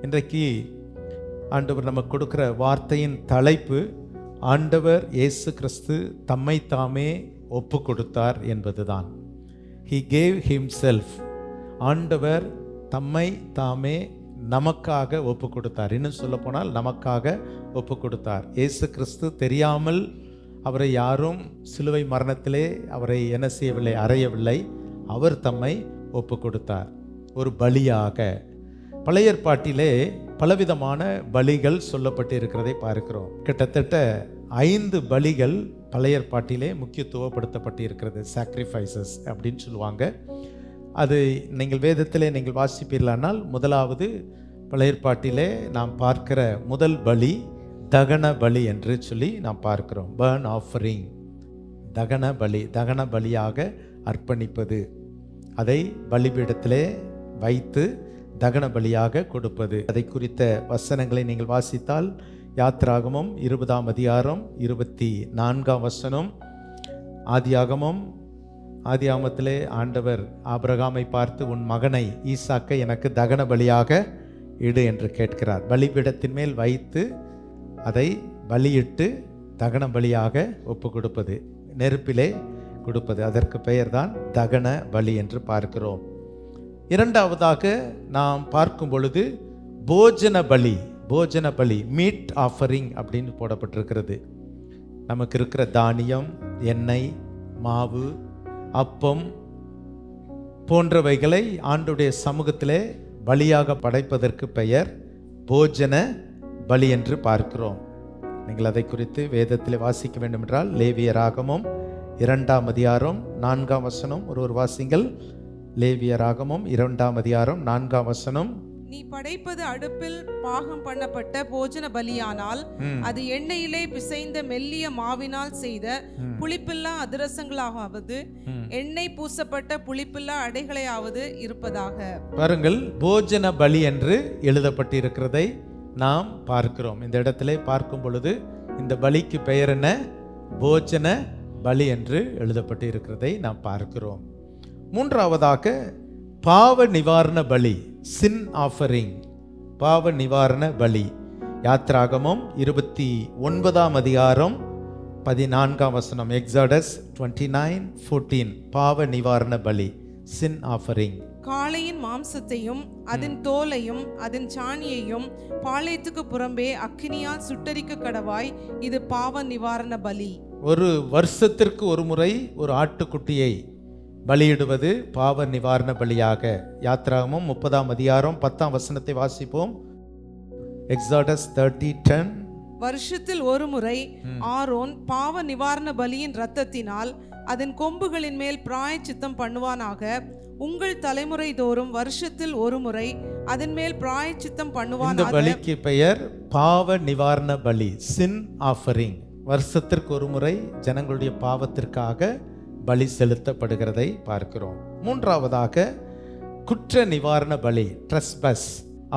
இன்றைக்கு ஆண்டவர் நமக்கு கொடுக்கிற வார்த்தையின் தலைப்பு, ஆண்டவர் இயேசு கிறிஸ்து தம்மை தாமே ஒப்பு கொடுத்தார் என்பதுதான். He gave himself. ஆண்டவர் தம்மை தாமே நமக்காக ஒப்பு கொடுத்தார். இன்னும் சொல்ல போனால் நமக்காக ஒப்பு கொடுத்தார். இயேசு கிறிஸ்து தெரியாமல் அவரை யாரும் சிலுவை மரணத்திலே அவரை என்ன செய்யவில்லை, அறையவில்லை. அவர் தம்மை ஒப்பு கொடுத்தார் ஒரு பலியாக. பழைய ஏற்பாட்டிலே பலவிதமான பலிகள் சொல்லப்பட்டு இருக்கிறதை பார்க்கிறோம். கிட்டத்தட்ட 5 பலிகள் பழைய ஏற்பாட்டிலே முக்கியத்துவப்படுத்தப்பட்டு இருக்கிறது. சாக்ரிஃபைசஸ் அப்படின்னு சொல்லுவாங்க. அது நீங்கள் வேதத்திலே நீங்கள் வாசிப்பீர்களானால், முதலாவது பழைய ஏற்பாட்டிலே நாம் பார்க்கிற முதல் பலி தகன பலி என்று சொல்லி நாம் பார்க்கிறோம். பர்ன் ஆஃபரிங், தகன பலி, தகன பலியாக அர்ப்பணிப்பது, அதை பலிபீடத்திலே வைத்து தகன பலியாக கொடுப்பது. அதை குறித்த வசனங்களை நீங்கள் வாசித்தால் யாத்திராகமம் 20ஆம் அதிகாரம் 24ஆம் வசனம், ஆதியாகமத்திலே ஆண்டவர் ஆபிரகாமை பார்த்து, உன் மகனை ஈசாக்கை எனக்கு தகன பலியாக இடு என்று கேட்கிறார். பலிபீடத்தின் மேல் வைத்து அதை பலியிட்டு தகன பலியாக ஒப்பு கொடுப்பது, நெருப்பிலே கொடுப்பது, அதற்கு பெயர்தான் தகன பலி என்று பார்க்கிறோம். இரண்டாவதாக நாம் பார்க்கும் பொழுது போஜன பலி, போஜன பலி, மீட் ஆஃபரிங் அப்படின்னு போடப்பட்டிருக்கிறது. நமக்கு இருக்கிற தானியம், எண்ணெய், மாவு, அப்பம் போன்றவைகளை ஆண்டுடைய சமூகத்திலே பலியாக படைப்பதற்கு பெயர் போஜன பலி என்று பார்க்கிறோம். நீங்கள் அதை குறித்து வேதத்திலே வாசிக்க வேண்டும் என்றால் லேவியராகமம் 2ஆம் அதிகாரம் 4ஆம் வசனம். ஒரு வாசிங்கள். லேவியராகமம் 2ஆம் அதிகாரம் 4ஆம் வசனம். நீ படைப்பது அடுப்பில் பாகம் பண்ணப்பட்ட போஜன பலியானால் அது எண்ணெயிலே பிசைந்த மெல்லிய மாவினால் செய்த புளிப்பில்லா அதிரசங்களாவது எண்ணெய் பூசப்பட்ட புளிப்பில்லா அடைகளையாவது இருப்பதாக. பாருங்கள், போஜன பலி என்று எழுதப்பட்டிருக்கிறதை நாம் பார்க்கிறோம். இந்த இடத்திலே பார்க்கும் பொழுது இந்த பலிக்கு பெயர் என்ன? போஜன பலி என்று எழுதப்பட்டு இருக்கிறதை நாம் பார்க்கிறோம். மூன்றாவதாக பாவ நிவாரண பலி, சின் ஆஃபரிங், பாவ நிவாரண பலி. யாத்திராகமம் 29ஆம் அதிகாரம் 14ஆம் வசனம், எக்ஸாடஸ் 29:14, பாவ நிவாரண பலி, சின் ஆஃபரிங். காளையின் மாம்சத்தையும் அதன் தோலையும் அதன் சாணியையும் பாளையத்துக்கு புறம்பே அக்கினியால் சுட்டரிக்க கடவாய், இது பாவ நிவாரண பலி. ஒரு வருஷத்திற்கு ஒரு முறை ஒரு ஆட்டுக்குட்டியை பலியிடுவது பாவ நிவாரண பலியாக. யாத்திராகமம் 30ஆம் அதிகாரம் 10ஆம் வசனத்தை வாசிப்போம். எக்ஸாடஸ் 30:10. வருஷத்தில் ஒரு முறை ஆரோன் பாவ நிவாரண பலியின் இரத்தத்தினால் அதன் கொம்புகளின் மேல் பிராயச்சித்தம் பண்ணுவானாக. உங்கள் தலைமுறை தோறும் வருஷத்தில் ஒரு முறை அதன் மேல் பிராயச்சித்தம் பண்ணுவானாக. இந்த பலிக்கு பெயர் பாவ நிவாரண பலி, சின் ஆஃபரிங். வருஷத்திற்கு ஒரு முறை ஜனங்களுடைய பாவத்திற்காக பலி செலுத்தப்படுகிறதை பார்க்கிறோம். மூன்றாவதாக குற்ற நிவாரண பலி, ட்ரெஸ்பஸ்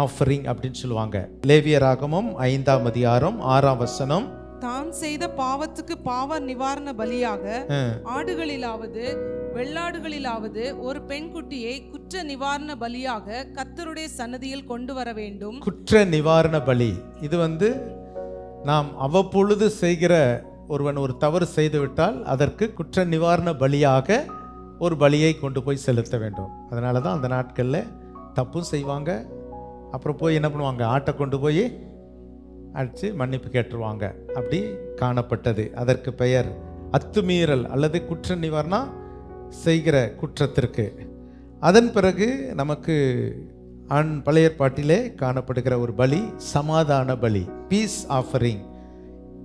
ஆஃபரிங் அப்படின்னு சொல்லுவாங்க. லேவியராகமம் 5ஆம் அதிகாரம் 6ஆம் வசனம். தான் செய்த பாவத்துக்கு பாவ நிவாரண பலியாக ஆடுகளிலாவது வெள்ளாடுகளிலாவது ஒரு பெண்குட்டியை குற்ற நிவாரண பலியாக கர்த்தருடைய சன்னதியில் கொண்டு வர வேண்டும். குற்ற நிவாரண பலி இது நாம் அவ்வப்பொழுது செய்கிற, ஒருவன் ஒரு தவறு செய்துவிட்டால் அதற்கு குற்ற நிவாரண பலியாக ஒரு பலியை கொண்டு போய் செலுத்த வேண்டும். அதனால தான் அந்த நாட்களில் தப்பும் செய்வாங்க, அப்புறம் போய் என்ன பண்ணுவாங்க, ஆட்டை கொண்டு போய் அடித்து மன்னிப்பு கேட்டுருவாங்க. அப்படி காணப்பட்டது. அதற்கு பெயர் அத்துமீறல் அல்லது குற்ற நிவாரணம் செய்கிற குற்றத்திற்கு. அதன் பிறகு நமக்கு பழைய ஏற்பாட்டிலே காணப்படுகிற ஒரு பலி சமாதான பலி, பீஸ் ஆஃபரிங்.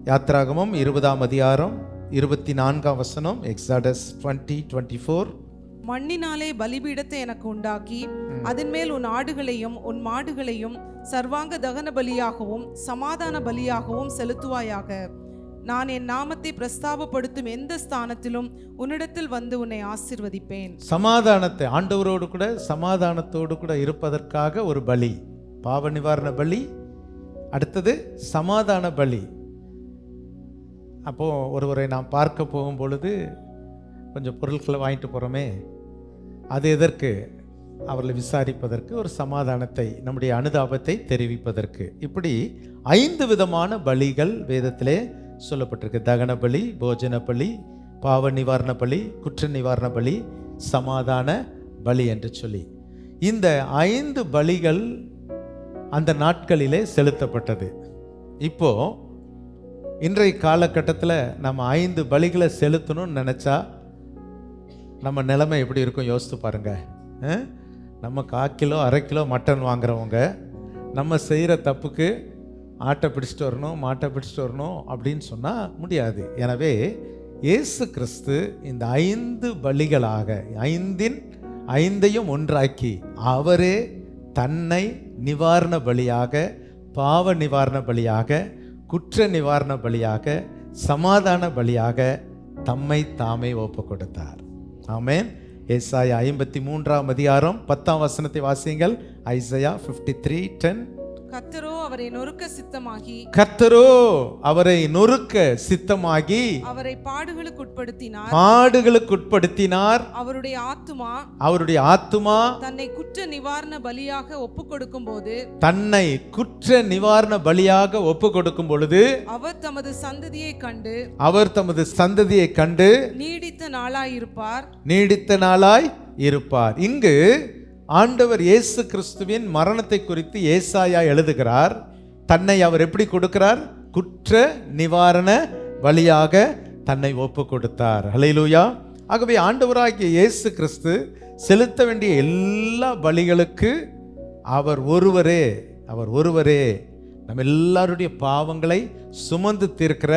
யாத்திராகமம் 20ஆம் அதிகாரம் 24ஆம் வசனம், எக்ஸாடஸ் 20:24. மண்ணினாலே பலிபீடத்தை எனக்கு உண்டாக்கி அதன் மேல் உன் ஆடுகளையும் உன் மாடுகளையும் சர்வாங்க தகன பலியாகவும் சமாதான பலியாகவும் செலுத்துவாயாக. நான் என் நாமத்தை பிரஸ்தாபப்படுத்தும் எந்த ஸ்தானத்திலும் உன்னிடத்தில் வந்து உன்னை ஆசீர்வதிப்பேன். சமாதானத்தை, ஆண்டவரோடு கூட சமாதானத்தோடு கூட இருப்பதற்காக ஒரு பலி, பாவ நிவாரண பலி. அடுத்தது சமாதான பலி. அப்போது ஒருவரை நாம் பார்க்க போகும் பொழுது கொஞ்சம் பொருட்களை வாங்கிட்டு போகிறோமே, அது எதற்கு? அவர்களை விசாரிப்பதற்கு, ஒரு சமாதானத்தை, நம்முடைய அனுதாபத்தை தெரிவிப்பதற்கு. இப்படி 5 விதமான பலிகள் வேதத்திலே சொல்லப்பட்டிருக்கு. தகன பலி, போஜன பலி, பாவ நிவாரண பலி, குற்ற நிவாரண பலி, சமாதான பலி என்று சொல்லி இந்த 5 பலிகள் அந்த நாட்களிலே செலுத்தப்பட்டது. இப்போ இன்றைய காலகட்டத்தில் நம்ம 5 பலிகளை செலுத்தணும்னு நினச்சா நம்ம நிலைமை எப்படி இருக்கும் யோசித்து பாருங்க. நம்ம 1/4 கிலோ 1/2 கிலோ மட்டன் வாங்குறவங்க நம்ம செய்கிற தப்புக்கு ஆட்டை பிடிச்சிட்டு வரணும், மாட்டை பிடிச்சிட்டு வரணும் அப்படின்னு சொன்னால் முடியாது. எனவே இயேசு கிறிஸ்து இந்த 5 பலிகளாக 5ஐயும் ஒன்றாக்கி அவரே தன்னை நிவாரண பலியாக, பாவ நிவாரண பலியாக, குற்ற நிவாரண பலியாக, சமாதான பலியாக தம்மை தாமே ஒப்பு கொடுத்தார். ஆமென். ஏசாயா 53ஆம் அதிகாரம் 10ஆம் வசனத்தை வாசியுங்கள். ஐசையா 53:10. கர்த்தரோ அவரை நொறுக்க சித்தமாகி, கர்த்தரோ அவரை நொறுக்க சித்தமாகி அவரை பாடுகளுக்குட்படுத்தினார். அவருடைய ஆத்துமா தன்னை குற்ற நிவாரண பலியாக ஒப்பு கொடுக்கும் பொழுது அவர் தமது சந்ததியை கண்டு நீடித்த நாளாய் இருப்பார். இங்கு ஆண்டவர் இயேசு கிறிஸ்துவின் மரணத்தை குறித்து ஏசாயா எழுதுகிறார். தன்னை அவர் எப்படி கொடுக்கிறார்? குற்ற நிவாரண பலியாக தன்னை ஒப்பு கொடுத்தார். ஹல்லேலூயா. ஆகவே ஆண்டவராகிய இயேசு கிறிஸ்து செலுத்த வேண்டிய எல்லா பலிகளுக்கு அவர் ஒருவரே நம்ம எல்லாருடைய பாவங்களை சுமந்து தீர்க்கிற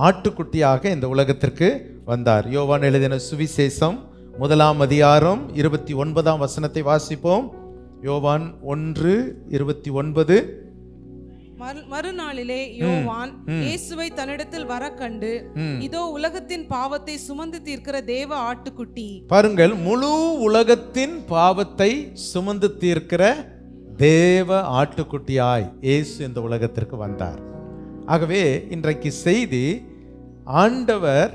ஆட்டுக்குட்டியாக இந்த உலகத்திற்கு வந்தார். யோவான் எழுதின சுவிசேஷம் 1ஆம் அதிகாரம் 29ஆம் வசனத்தை வாசிப்போம். யோவான் 1:29. மறுநாளிலே யோவான் இயேசுவை தன்னிடத்தில் வர கண்டு, இதோ உலகத்தின் பாவத்தை சுமந்து தீர்க்கிற தேவ ஆட்டுக்குட்டி. பாருங்கள், முழு உலகத்தின் பாவத்தை சுமந்து தீர்க்கிற தேவ ஆட்டுக்குட்டியாய் இயேசு இந்த உலகத்திற்கு வந்தார். ஆகவே இன்றைக்கு செய்தி, ஆண்டவர்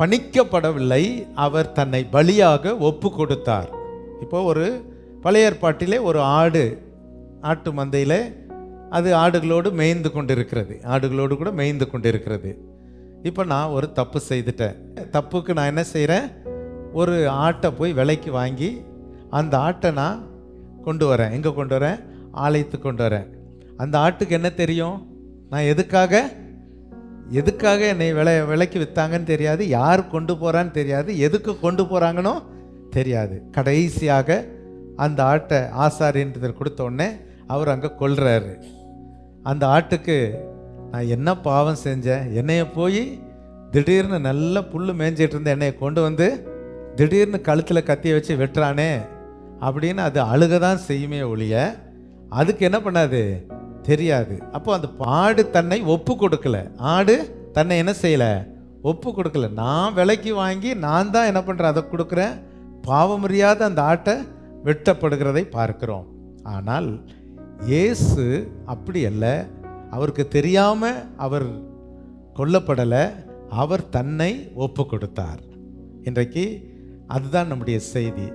பணிக்கப்படவில்லை, அவர் தன்னை பலியாக ஒப்பு கொடுத்தார். இப்போ ஒரு பழைய ஏற்பாட்டிலே ஒரு ஆட்டு மந்தையில் அது ஆடுகளோடு மேய்ந்து கொண்டிருக்கிறது. இப்போ நான் ஒரு தப்பு செய்துட்டேன். தப்புக்கு நான் என்ன செய்கிறேன்? ஒரு ஆட்டை போய் விலைக்கு வாங்கி அந்த ஆட்டை நான் கொண்டு வரேன். எங்கே கொண்டு வரேன்? ஆலயத்துக்கு கொண்டு வரேன். அந்த ஆட்டுக்கு என்ன தெரியும்? நான் எதுக்காக என்னை விலைக்கு விற்றாங்கன்னு தெரியாது, யார் கொண்டு போகிறான்னு தெரியாது, எதுக்கு கொண்டு போகிறாங்கன்னு தெரியாது. கடைசியாக அந்த ஆட்டை ஆசாரியன்றதில் கொடுத்த உடனே அவர் அங்கே கொல்றாரு. அந்த ஆட்டுக்கு நான் என்ன பாவம் செஞ்சேன்? என்னைய போய் திடீர்னு நல்ல புல் மேய்ஞ்சிட்டு இருந்த என்னைய கொண்டு வந்து திடீர்னு கழுத்தில் கத்தியை வச்சு வெட்டுறானே அப்படின்னு அது அழுகதான் செய்யுமே ஒழிய அதுக்கு என்ன பண்ணாது? தெரியாது. அப்போ அந்த ஆடு தன்னை ஒப்பு கொடுக்கல. ஆடு தன்னை என்ன செய்யலை? ஒப்பு கொடுக்கல. நான் விலைக்கு வாங்கி நான் தான் என்ன பண்ணுறேன்? அதை கொடுக்குறேன். பாவமறியாத அந்த ஆட்டை வெட்டப்படுகிறதை பார்க்கிறோம். ஆனால் இயேசு அப்படி அல்ல. அவருக்கு தெரியாமல் அவர் கொல்லப்படலை, அவர் தன்னை ஒப்பு கொடுத்தார். இன்றைக்கு அதுதான் நம்முடைய செய்தி.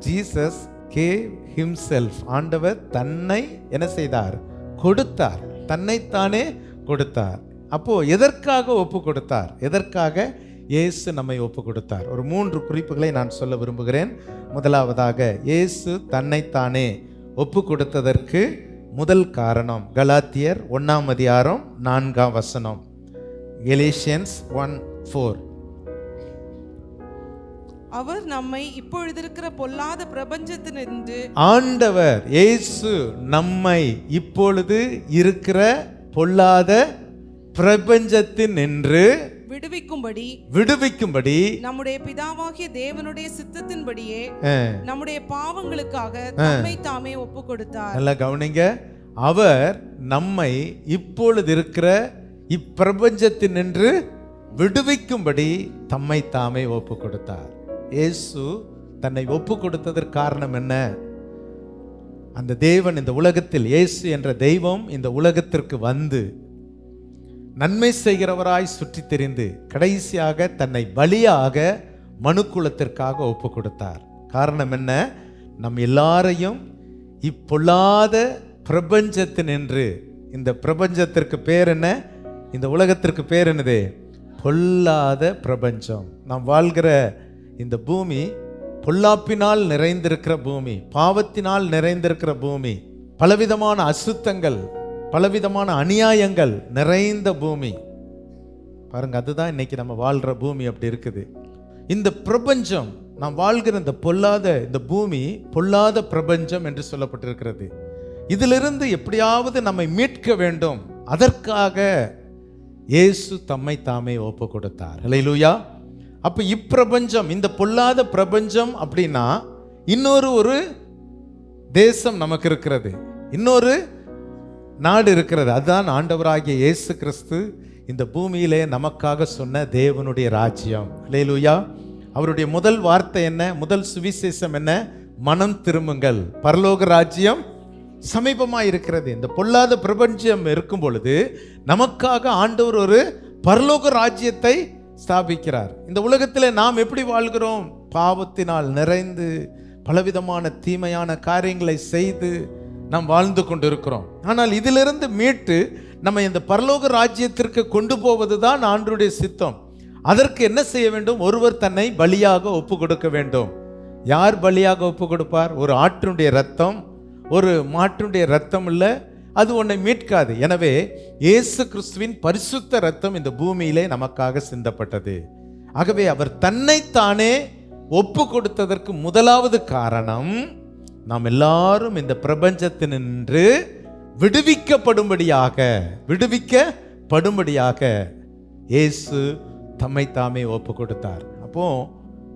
Jesus cave himself. ஆண்டவர் தன்னை என்ன செய்தார்? கொடுத்தார். தன்னைத்தானே கொடுத்தார். அப்போ எதற்காக ஒப்பு கொடுத்தார்? எதற்காக இயேசு நம்மை ஒப்பு கொடுத்தார்? ஒரு 3 குறிப்புகளை நான் சொல்ல விரும்புகிறேன். முதலாவதாக, இயேசு தன்னைத்தானே ஒப்பு கொடுத்ததற்கு முதல் காரணம் கலாத்தியர் 1ஆம் அதிகாரம் 4ஆம் வசனம். கலேஷியன்ஸ் 1:4. அவர் நம்மை இப்பொழுது இருக்கிற பொல்லாத பிரபஞ்சத்தினின்று, ஆண்டவர் இயேசு நம்மை இப்பொழுது இருக்கிற பொல்லாத பிரபஞ்சத்தினின்று விடுவிக்கும்படி நம்முடைய பிதாவாகிய தேவனுடைய சித்தத்தின்படியே நம்முடைய பாவங்களுக்காக தம்மை தாமே ஒப்பு கொடுத்தார். நல்லா கவனிங்க. அவர் நம்மை இப்பொழுது இருக்கிற இப்பிரபஞ்சத்தினின்று விடுவிக்கும்படி தம்மை தாமே ஒப்பு கொடுத்தார். இயேசு தன்னை ஒப்பு கொடுத்ததற்கு காரணம் என்ன? அந்த தேவன் இந்த உலகத்தில், இயேசு என்ற தெய்வம் இந்த உலகத்திற்கு வந்து நன்மை செய்கிறவராய் சுற்றி தெரிந்து கடைசியாக தன்னை பலியாக மனுக்குலத்திற்காக ஒப்பு கொடுத்தார். காரணம் என்ன? நம் எல்லாரையும் இப்பொல்லாத பிரபஞ்சத்தினின்று, இந்த பிரபஞ்சத்திற்கு பேர் என்ன, இந்த உலகத்திற்கு பேர் என்னது, பொல்லாத பிரபஞ்சம். நாம் வாழ்கிற இந்த பூமி பொல்லாப்பினால் நிறைந்திருக்கிற பூமி, பாவத்தினால் நிறைந்திருக்கிற பூமி, பலவிதமான அசுத்தங்கள், பலவிதமான அநியாயங்கள் நிறைந்த பூமி. பாருங்க, அதுதான் இன்னைக்கு நம்ம வாழ்கிற பூமி அப்படி இருக்குது. இந்த பிரபஞ்சம், நாம் வாழ்கிற இந்த பொல்லாத இந்த பூமி பொல்லாத பிரபஞ்சம் என்று சொல்லப்பட்டிருக்கிறது. இதிலிருந்து எப்படியாவது நம்மை மீட்க வேண்டும். அதற்காக இயேசு தம்மை தாமே ஒப்பு கொடுத்தார். ஹல்லேலூயா. அப்ப இப்பிரபஞ்சம், இந்த பொல்லாத பிரபஞ்சம் அப்படின்னா இன்னொரு தேசம் நமக்கு இருக்கிறது, இன்னொரு நாடு இருக்கிறது. அதுதான் ஆண்டவராகிய இயேசு கிறிஸ்து இந்த பூமியிலே நமக்காக சொன்ன தேவனுடைய ராஜ்யம். ஹல்லேலூயா. அவருடைய முதல் வார்த்தை என்ன, முதல் சுவிசேஷம் என்ன, மனம் திரும்புங்கள், பரலோக ராஜ்யம் சமீபமாக இருக்கிறது. இந்த பொல்லாத பிரபஞ்சம் இருக்கும் பொழுது நமக்காக ஆண்டவர் ஒரு பரலோக ராஜ்யத்தை ஸ்தாபிக்கிறார். இந்த உலகத்தில் நாம் எப்படி வாழ்கிறோம்? பாவத்தினால் நிறைந்து பலவிதமான தீமையான காரியங்களை செய்து நாம் வாழ்ந்து கொண்டிருக்கிறோம். ஆனால் இதிலிருந்து மீட்டு நம்ம இந்த பரலோக ராஜ்யத்திற்கு கொண்டு போவது தான் ஆண்டவருடைய சித்தம். அதற்கு என்ன செய்ய வேண்டும்? ஒருவர் தன்னை பலியாக ஒப்பு கொடுக்க வேண்டும். யார் பலியாக ஒப்பு கொடுப்பார்? ஒரு ஆட்டினுடைய ரத்தம், ஒரு மாட்டினுடைய ரத்தம் இல்லை, அது உன்னை மீட்காது. எனவே இயேசு கிறிஸ்துவின் பரிசுத்த ரத்தம் இந்த பூமியிலே நமக்காக சிந்தப்பட்டது. ஆகவே அவர் தன்னைத்தானே ஒப்பு கொடுத்ததற்கு முதலாவது காரணம், நாம் எல்லாரும் இந்த பிரபஞ்சத்தினின்று விடுவிக்கப்படும்படியாக இயேசு தம்மை தாமே ஒப்பு கொடுத்தார். அப்போ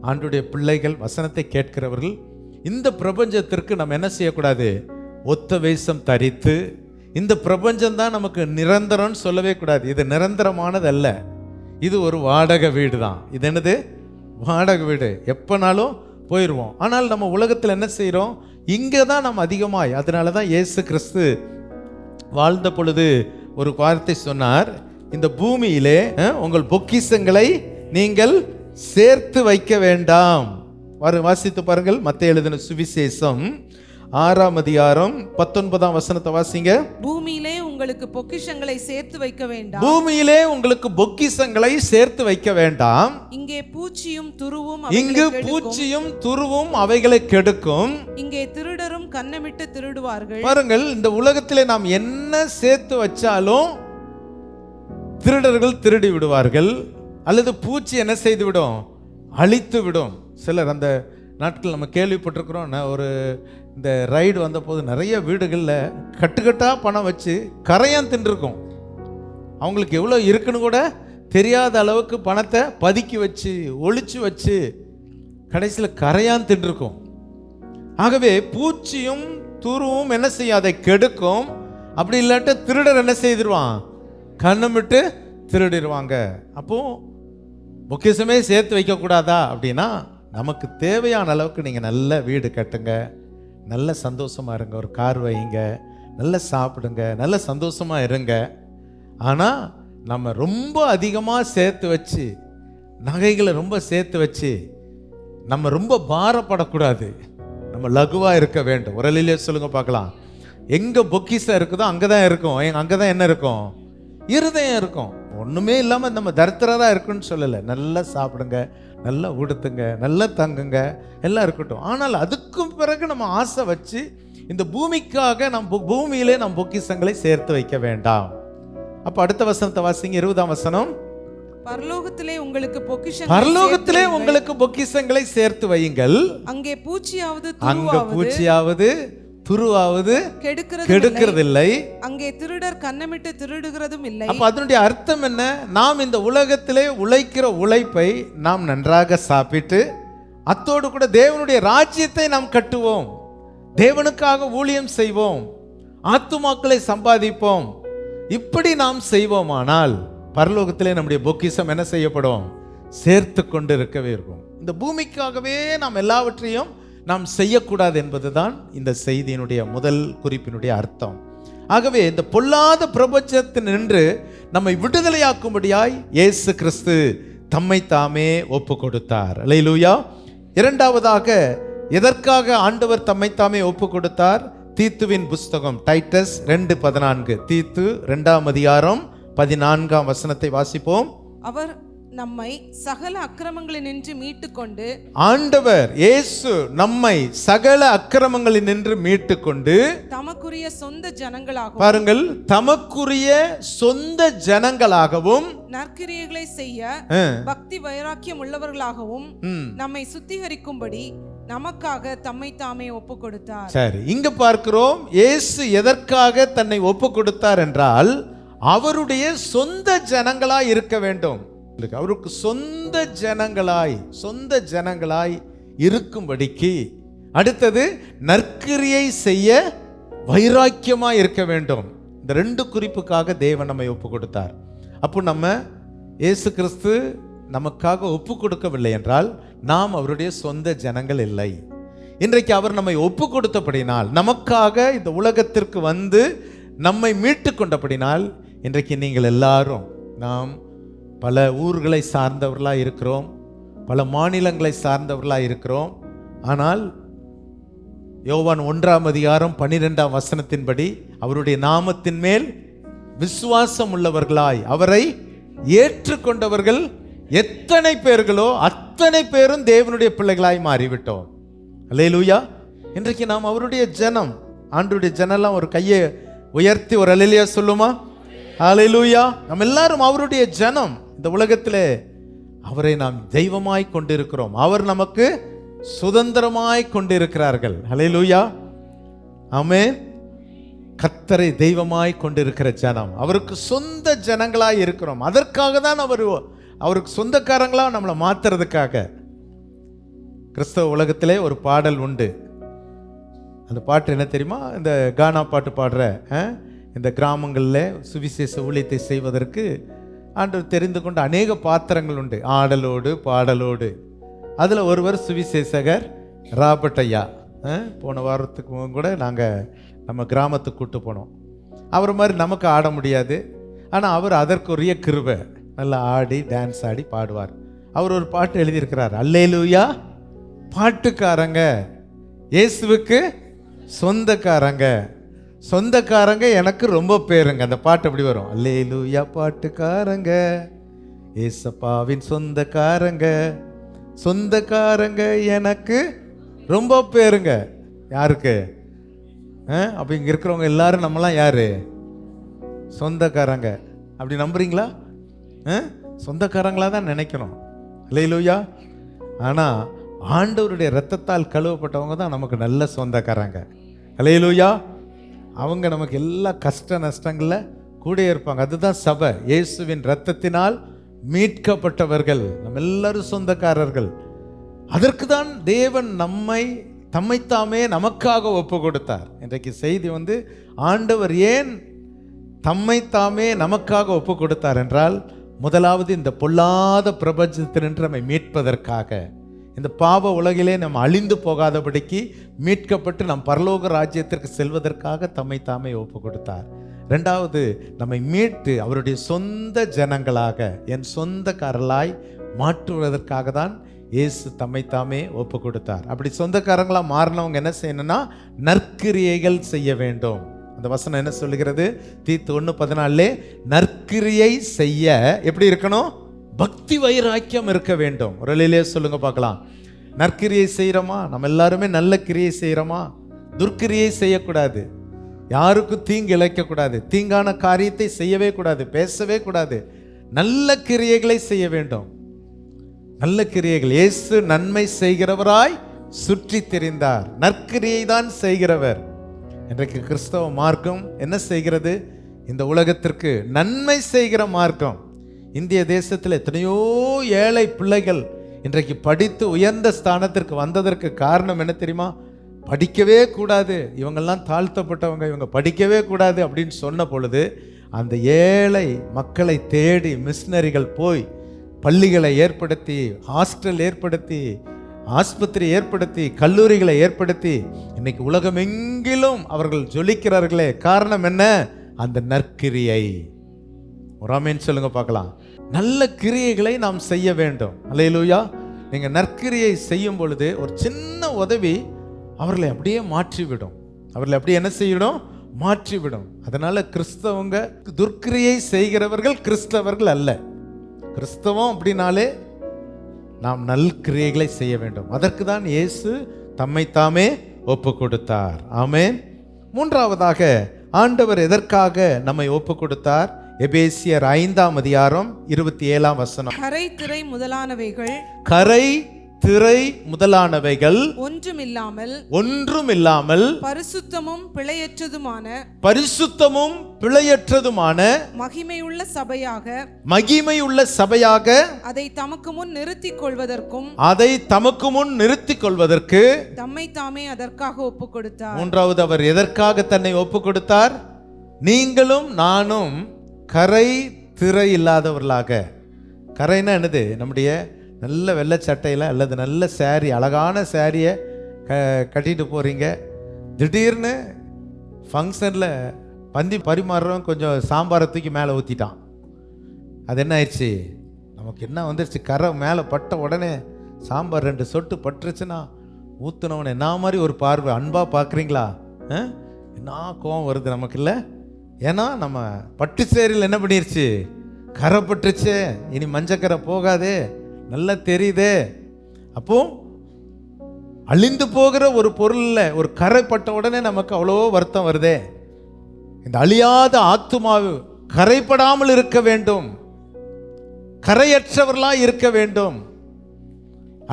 ஆண்டவருடைய பிள்ளைகள், வசனத்தை கேட்கிறவர்கள், இந்த பிரபஞ்சத்திற்கு நம்ம என்ன செய்யக்கூடாது? ஒத்த வேஷம் தரித்து இந்த பிரபஞ்சம் தான் நமக்கு நிரந்தரம்னு சொல்லவே கூடாது. இது நிரந்தரமானது அல்ல, இது ஒரு வாடகை வீடு தான். இது என்னது? வாடகை வீடு. எப்போனாலும் போயிடுவோம். ஆனால் நம்ம உலகத்தில் என்ன செய்கிறோம்? இங்கே தான் நம்ம அதிகமாய், அதனால தான் இயேசு கிறிஸ்து வாழ்ந்த பொழுது ஒரு வார்த்தை சொன்னார், இந்த பூமியிலே உங்கள் பொக்கிஷங்களை நீங்கள் சேர்த்து வைக்க வேண்டாம். வாசித்து பாருங்கள், மத்தேயு எழுதின சுவிசேஷம் 6ஆம் அதிகாரம் 19ஆம் வசனத்தை வாசிங்க. பூமியிலே உங்களுக்கு பொக்கிஷங்களை சேர்த்து வைக்க வேண்டாம், பூமியிலே உங்களுக்கு பொக்கிஷங்களை சேர்த்து வைக்க வேண்டாம், இங்கே பூச்சியும் துருவும் அவைகளை கெடுக்கும், இங்கே திருடரும் கன்னமிட்டு திருடுவார்கள். பாருங்கள், இந்த உலகத்திலே நாம் என்ன சேர்த்து வச்சாலும் திருடர்கள் திருடி விடுவார்கள், அல்லது பூச்சி என்ன செய்து விடும்? அழித்து விடும். சிலர் அந்த நாட்கள் நம்ம கேள்விப்பட்டிருக்கிறோம். ஒரு இந்த ரைடு வந்த போது நிறைய வீடுகளில் கட்டுக்கட்டாக பணம் வச்சு கரையான் தின்றுருக்கும். அவங்களுக்கு எவ்வளோ இருக்குன்னு கூட தெரியாத அளவுக்கு பணத்தை பதுக்கி வச்சு ஒளிச்சு வச்சு கடைசியில் கரையான் தின்றுருக்கும். ஆகவே பூச்சியும் துருவும் என்ன செய்யும்? அதை கெடுக்கும். அப்படி இல்லாட்ட திருடர் என்ன செய்திருவான்? கண்ணமிட்டு திருடிடுவாங்க. அப்போ பொக்கிஷமே சேர்த்து வைக்கக்கூடாதா அப்படின்னா, நமக்கு தேவையான அளவுக்கு நீங்கள் நல்ல வீடு கட்டுங்க, நல்ல சந்தோஷமாக இருங்க, ஒரு கார் வைங்க, நல்ல சாப்பிடுங்க, நல்ல சந்தோஷமாக இருங்க. ஆனால் நம்ம ரொம்ப அதிகமாக சேர்த்து வச்சு, நகைகளை ரொம்ப சேர்த்து வச்சு நம்ம ரொம்ப பாரப்படக்கூடாது. நம்ம லகுவாக இருக்க வேண்டும். உரலிலே சொல்லுங்க பார்க்கலாம். எங்கே பொக்கிஷம் இருக்குதோ அங்கே தான் இருக்கும். அங்கே தான் என்ன இருக்கும்? இருதயம் இருக்கும். ஒன்றுமே இல்லாமல் நம்ம தரித்திரராக இருக்குன்னு சொல்லலை. நல்லா சாப்பிடுங்க, நல்லா உடுத்துங்க, நல்லா தங்குங்க, எல்லாம் இருக்கட்டும். ஆனால் அதுக்கும் பிறகு நம்ம ஆசை வச்சு இந்த பூமிக்காக பூமியிலே நம் பொக்கிஷங்களை சேர்த்து வைக்க வேண்டாம். அப்போ அடுத்த வசனத்தை வாசிங்க, 20ஆம் வசனம். பரலோகத்திலே உங்களுக்கு பொக்கிஷங்களை சேர்த்து வையுங்கள், அங்கே பூச்சியாவது துருவாவது கெடுக்கிறதில்லை, அங்கே திருடர் கன்னமிட்டு திருடுகிறதும் இல்லை. அப்ப அதனுடைய அர்த்தம் என்ன? நாம் இந்த உலகத்திலே உழைக்கிற உழைப்பை நாம் நன்றாக சாப்பிட்டு அத்தோடு கூட தேவனுடைய ராஜ்யத்தை நாம் கட்டுவோம், தேவனுக்காக ஊழியம் செய்வோம், ஆத்துமாக்களை சம்பாதிப்போம். இப்படி நாம் செய்வோமானால் பரலோகத்திலே நம்முடைய பொக்கிஷம் என்ன செய்யப்படும்? சேர்த்து கொண்டு இருக்கவே இருக்கும். இந்த பூமிக்காகவே நாம் எல்லாவற்றையும் நாம் செய்யக்கூடாது என்பதுதான் இந்த செய்தியினுடைய முதல் குறிப்பினுடைய அர்த்தம். ஆகவே இந்த பொல்லாத பிரபஞ்சத்தினின்று நம்மை விடுதலையாக்கும்படியாய் இயேசு கிறிஸ்து தம்மை தாமே ஒப்பு கொடுத்தார். அல்லேலூயா. இரண்டாவதாக எதற்காக ஆண்டவர் தம்மைத்தாமே ஒப்பு கொடுத்தார்? தீத்துவின் புஸ்தகம் டைட்டஸ் 2:14, தீத்து 2:14 வாசிப்போம். அவர் நம்மை சகல அக்கிரமங்களினின்று மீட்டுக்கொண்டு, ஆண்டவர் இயேசு நம்மை சகல அக்கிரமங்களினின்று மீட்டுக்கொண்டு தமக்குரிய சொந்த ஜனங்களாகவும், பாருங்கள், தமக்குரிய சொந்த ஜனங்களாகவும் நற்கிரியைகளை செய்ய பக்தி வைராக்கியம் உள்ளவர்களாகவும் நம்மை சுத்திகரிக்கும்படி நமக்காக தம்மை தாமே ஒப்பு கொடுத்தார். சரி, இங்க பார்க்கிறோம் இயேசு எதற்காக தன்னை ஒப்பு கொடுத்தார் என்றால் அவருடைய சொந்த ஜனங்களாய் இருக்க வேண்டும். அவருக்கு சொந்த ஜனங்களாய் இருக்கும்படிக்கு, அடுத்தது நற்கிரியை செய்ய வைராக்கியமாய் இருக்க வேண்டும். இந்த 2 குறிப்புக்காக தேவன் நம்மை ஒப்பு கொடுத்தார். அப்போ நம்ம இயேசு கிறிஸ்து நமக்காக ஒப்பு கொடுக்கவில்லை என்றால் நாம் அவருடைய சொந்த ஜனங்கள் இல்லை. இன்றைக்கு அவர் நம்மை ஒப்பு கொடுத்தபடினால், நமக்காக இந்த உலகத்திற்கு வந்து நம்மை மீட்டு கொண்டபடினால், இன்றைக்கு நீங்கள் எல்லாரும், நாம் பல ஊர்களை சார்ந்தவர்களாக இருக்கிறோம், பல மாநிலங்களை சார்ந்தவர்களாக இருக்கிறோம். ஆனால் யோவான் 1:12 அவருடைய நாமத்தின் மேல் விசுவாசம் உள்ளவர்களாய் அவரை ஏற்றுக்கொண்டவர்கள் எத்தனை பேர்களோ அத்தனை பேரும் தேவனுடைய பிள்ளைகளாய் மாறிவிட்டோம். அல்லேலூயா. இன்றைக்கு நாம் அவருடைய ஜனம். ஆண்டவருடைய ஜனம்லாம் ஒரு கையை உயர்த்தி ஒரு அல்லேலூயா சொல்லுமா? அல்லேலூயா. நம்ம எல்லாரும் அவருடைய ஜனம். இந்த உலகத்திலே அவரை நாம் தெய்வமாய் கொண்டிருக்கிறோம். அவர் நமக்கு சுதந்திரமாய் கொண்டிருக்கிறார்கள். அல்லேலூயா. ஆமென். கர்த்தரை தெய்வமாய் கொண்டிருக்கிற ஜனம், அவருக்கு சொந்த ஜனங்களாய் இருக்கிறோம். அதற்காக தான் அவருக்கு சொந்தக்காரங்களா நம்மளை மாத்துறதுக்காக. கிறிஸ்தவ உலகத்திலே ஒரு பாடல் உண்டு. அந்த பாட்டு என்ன தெரியுமா? இந்த கானா பாட்டு பாடுற இந்த கிராமங்களில் சுவிசேஷ ஊழியத்தை செய்வதற்கு ஆண்டவர் தெரிந்து கொண்ட அநேக பாத்திரங்கள் உண்டு, ஆடலோடு பாடலோடு. அதில் ஒருவர் சுவிசேஷகர் ராபர்ட் ஐயா. போன வாரத்துக்கு கூட நாங்கள் நம்ம கிராமத்துக்கு கூட்டு போனோம். அவர் மாதிரி நமக்கு ஆட முடியாது, ஆனால் அவர் அதற்குரிய கிருபை, நல்லா ஆடி டான்ஸ் ஆடி பாடுவார். அவர் ஒரு பாட்டு எழுதியிருக்கிறார், அல்லேலூயா பாட்டுக்காரங்க இயேசுவுக்கு சொந்தக்காரங்க எனக்கு ரொம்ப பேருங்க. அந்த பாட்டு அப்படி வரும், அல்லேலூயா பாட்டுக்காரங்க ஏசப்பாவின் சொந்தக்காரங்க எனக்கு ரொம்ப பேருங்க. யாருக்கு? அப்போ இங்கே இருக்கிறவங்க எல்லாரும் நம்மலாம் யாரு? சொந்தக்காரங்க. அப்படி நம்புறீங்களா? சொந்தக்காரங்களாக தான் நினைக்கணும். அல்லேலூயா. ஆனால் ஆண்டவருடைய இரத்தத்தால் கழுவப்பட்டவங்க தான் நமக்கு நல்ல சொந்தக்காரங்க. அல்லேலூயா. அவங்க நமக்கு எல்லா கஷ்ட நஷ்டங்களில் கூட இருப்பாங்க. அதுதான் சபை. இயேசுவின் இரத்தத்தினால் மீட்கப்பட்டவர்கள் நம்ம எல்லாரும் சொந்தக்காரர்கள். அதற்கு தான் தேவன் தம்மைத்தாமே நமக்காக ஒப்பு கொடுத்தார். இன்றைக்கு செய்தி ஆண்டவர் ஏன் தம்மைத்தாமே நமக்காக ஒப்பு கொடுத்தார் என்றால், முதலாவது இந்த பொல்லாத பிரபஞ்சத்தினின்று நம்மை மீட்பதற்காக, இந்த பாவ உலகிலே நம்ம அழிந்து போகாதபடிக்கு மீட்கப்பட்டு நம் பரலோக ராஜ்யத்திற்கு செல்வதற்காக தம்மைத்தாமே ஒப்பு கொடுத்தார். 2வது, நம்மை மீட்டு அவருடைய சொந்த ஜனங்களாக, என் சொந்தக்காரர்களாய் மாற்றுவதற்காக தான் இயேசு தம்மைத்தாமே ஒப்பு கொடுத்தார். அப்படி சொந்தக்காரங்களா மாறினவங்க என்ன செய்யணும்னா நற்கிரியைகள் செய்ய வேண்டும். அந்த வசனம் என்ன சொல்லுகிறது? தீத்து 1:14 நற்கிரியை செய்ய எப்படி இருக்கணும்? பக்தி வைராக்கியம் இருக்க வேண்டும். ஒரு நிலையிலே சொல்லுங்க பார்க்கலாம். நற்கிரியை செய்கிறோமா? நம்ம எல்லாருமே நல்ல கிரியை செய்கிறோமா? துர்க்கிரியை செய்யக்கூடாது, யாருக்கும் தீங்கு இழைக்கக்கூடாது, தீங்கான காரியத்தை செய்யவே கூடாது, பேசவே கூடாது. நல்ல கிரியைகளை செய்ய வேண்டும். நல்ல கிரியைகள். இயேசு நன்மை செய்கிறவராய் சுற்றி திரிந்தார். நற்கிரியை தான் செய்கிறவர். இன்றைக்கு கிறிஸ்தவ மார்க்கம் என்ன செய்கிறது? இந்த உலகத்திற்கு நன்மை செய்கிற மார்க்கம். இந்திய தேசத்தில் எத்தனையோ ஏழை பிள்ளைகள் இன்றைக்கு படித்து உயர்ந்த ஸ்தானத்திற்கு வந்ததற்கு காரணம் என்ன தெரியுமா? படிக்கவே கூடாது, இவங்கெல்லாம் தாழ்த்தப்பட்டவங்க, இவங்க படிக்கவே கூடாது அப்படின்னு சொன்ன பொழுது அந்த ஏழை மக்களை தேடி மிஷனரிகள் போய் பள்ளிகளை ஏற்படுத்தி, ஹாஸ்டல் ஏற்படுத்தி, ஆஸ்பத்திரி ஏற்படுத்தி, கல்லூரிகளை ஏற்படுத்தி இன்னைக்கு உலகமெங்கிலும் அவர்கள் ஜொலிக்கிறார்களே. காரணம் என்ன? அந்த நற்கிரியை. ஒரு ஆமென் சொல்லுங்க பார்க்கலாம். நல்ல கிரியைகளை நாம் செய்ய வேண்டும். அல்லேலூயா. நீங்கள் நற்கிரியை செய்யும் பொழுது ஒரு சின்ன உதவி அவர்களை அப்படியே மாற்றிவிடும். அவர்களை அப்படியே என்ன செய்யணும்? மாற்றிவிடும். அதனால கிறிஸ்தவங்க துர்க்கிரியை செய்கிறவர்கள் கிறிஸ்தவர்கள் அல்ல. கிறிஸ்தவம் அப்படின்னாலே நாம் நல்கிரியைகளை செய்ய வேண்டும். அதற்கு தான் இயேசு தம்மைத்தாமே ஒப்பு கொடுத்தார். ஆமென். மூன்றாவதாக ஆண்டவர் எதற்காக நம்மை ஒப்பு கொடுத்தார்? எபேசியர் 5:27 கரை திரை முதலானவைகள் ஒன்றுமில்லாமல் பரிசுத்தமும் பிழையற்றதுமான மகிமையுள்ள சபையாக அதை தமக்கு முன் நிறுத்திக் கொள்வதற்கு தம்மை தாமே அதற்காக ஒப்பு கொடுத்தார். மூன்றாவது அவர் எதற்காக தன்னை ஒப்பு கொடுத்தார்? நீங்களும் நானும் கரை திரை இல்லாதவர்களாக. கரைனா என்னது? நம்முடைய நல்ல வெள்ளை சட்டையில் அல்லது நல்ல சாரி, அழகான சாரியை கட்டிட்டு போகிறீங்க. திடீர்னு ஃபங்க்ஷனில் பந்தி பரிமாறுறவன் கொஞ்சம் சாம்பாரை தூக்கி மேலே ஊற்றிட்டான். அது என்ன ஆயிடுச்சு? நமக்கு என்ன வந்துருச்சு? கரை மேலே பட்ட உடனே சாம்பார் 2 சொட்டு பட்டுருச்சுன்னா ஊற்றுனவனை என்ன மாதிரி ஒரு பார்வை அன்பாக பார்க்குறீங்களா? என்ன கோவம் வருது நமக்கு இல்லை? ஏன்னா நம்ம பட்டு சேரில் என்ன பண்ணிருச்சு? கரை பட்டுருச்சு. இனி மஞ்சக்கரை போகாதே, நல்லா தெரியுதே. அப்போ அழிந்து போகிற ஒரு பொருளில் ஒரு கரை பட்ட உடனே நமக்கு அவ்வளோ வருத்தம் வருதே. இந்த அழியாத ஆத்துமாவு கரைப்படாமல் இருக்க வேண்டும், கரையற்றவர்களாக இருக்க வேண்டும்.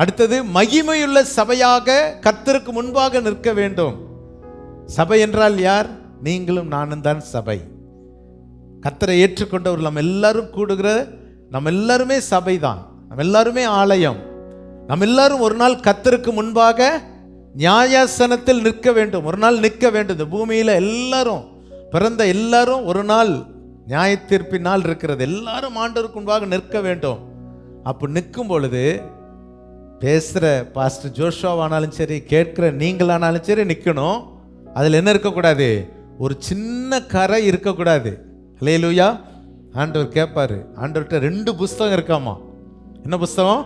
அடுத்தது மகிமையுள்ள சபையாக கர்த்தருக்கு முன்பாக நிற்க வேண்டும். சபை என்றால் யார்? நீங்களும் நானும் தான் சபை. கர்த்தரை ஏற்றுக்கொண்டவர் நம்ம எல்லாரும் கூடுகிற நம்ம எல்லாருமே சபை தான். நம்ம எல்லாருமே ஆலயம். நம்ம எல்லாரும் ஒரு நாள் கர்த்தருக்கு முன்பாக நியாயாசனத்தில் நிற்க வேண்டும். ஒரு நாள் நிற்க வேண்டும். இந்த பூமியில் எல்லாரும் பிறந்த எல்லாரும் ஒரு நாள் நியாய தீர்ப்பின் நாள் இருக்கிறது. எல்லாரும் ஆண்டவருக்கு முன்பாக நிற்க வேண்டும். அப்போ நிற்கும் பொழுது பேசுகிற பாஸ்டர் ஜோஷுவானாலும் சரி, கேட்கிற நீங்களானாலும் சரி நிற்கணும். அதில் என்ன இருக்கக்கூடாது? ஒரு சின்ன கரை இருக்கக்கூடாது. அல்லேலூயா. ஆண்டவர் கேட்பாரு. ஆண்டவர்கிட்ட 2 புஸ்தகம் இருக்காமா. என்ன புஸ்தகம்?